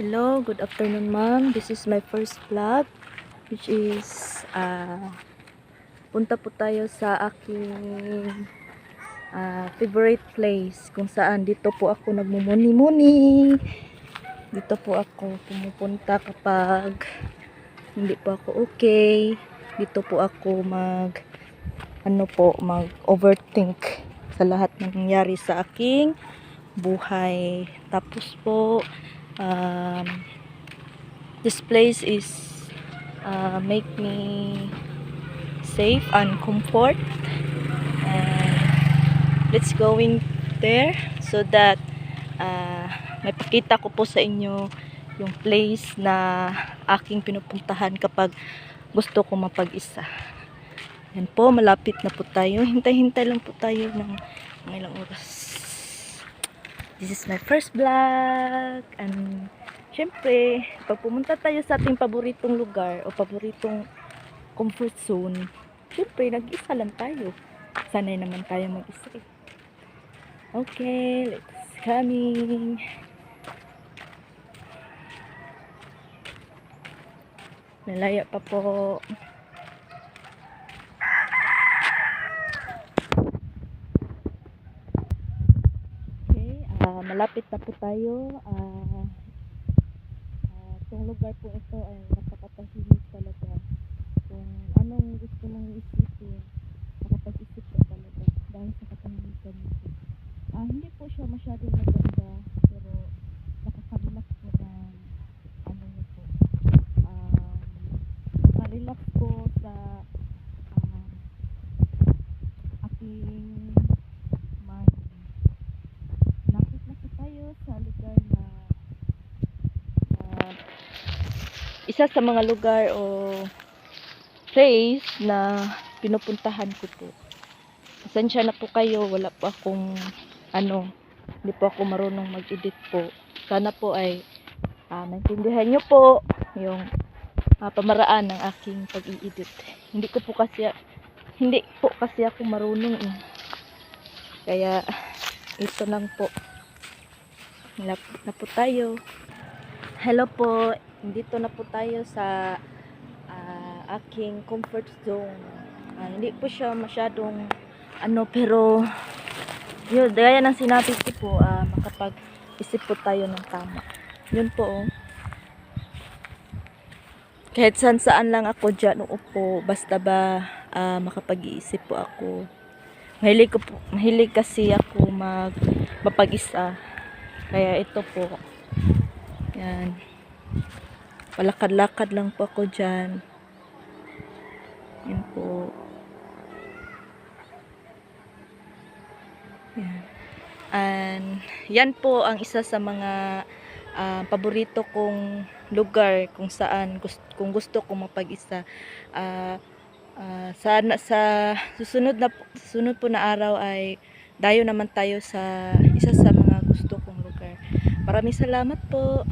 Hello, good afternoon ma'am. This is my first vlog which is punta po tayo sa aking favorite place kung saan dito po ako nagmumuni-muni. Dito po ako pumupunta kapag hindi po ako okay. Dito po ako mag-overthink sa lahat ng nangyari sa aking buhay. Tapos po this place is make me safe and comfort, and let's going there so that may pakita ko po sa inyo yung place na aking pinupuntahan kapag gusto ko mapag-isa. Yan po, malapit na po tayo. Hintay-hintay lang po tayo ng ilang oras. This is my first vlog, and syempre, pag pumunta tayo sa ating paboritong lugar o paboritong comfort zone, syempre, nag-isa lang tayo. Sanay naman tayo mag-isa. Okay, let's coming. Nalaya pa po. Okay, malapit na po tayo. Itong lugar po ito ay napakatahimik talaga. Kung anong gusto mong isipin, nakapag-isip ka talaga dahil sa katahimikan nito. Hindi po siya masyadong maganda, pero nakaka-relax po ng ano nyo po. Nakaka-relax po sa aking mind. Lapit na po tayo sa lugar na isa sa mga lugar o place na pinupuntahan ko po. Pasensya na po kayo, wala po akong hindi po ako marunong mag-edit po. Sana po ay maintindihan nyo po yung pamaraan ng aking pag-i-edit. Hindi po kasi ako marunong eh. Kaya ito lang po. Malapit na po tayo. Hello po. Dito na po tayo sa aking comfort zone. Hindi po siya masyadong pero yun, gaya ng sinabi ko po, makapag-isip po tayo ng tama. Yun po, oh. Kahit saan lang ako dyan uupo, basta ba makapag-iisip po ako. Mahilig kasi ako mapag-isa. Kaya ito po. Yan. Palakad-lakad lang po ako dyan. Yan po. Yan. And yan po ang isa sa mga paborito kong lugar kung saan kung gusto kong mapag-isa. Sana sa susunod po na araw ay dayo naman tayo sa isa sa mga gusto kong lugar. Maraming salamat po.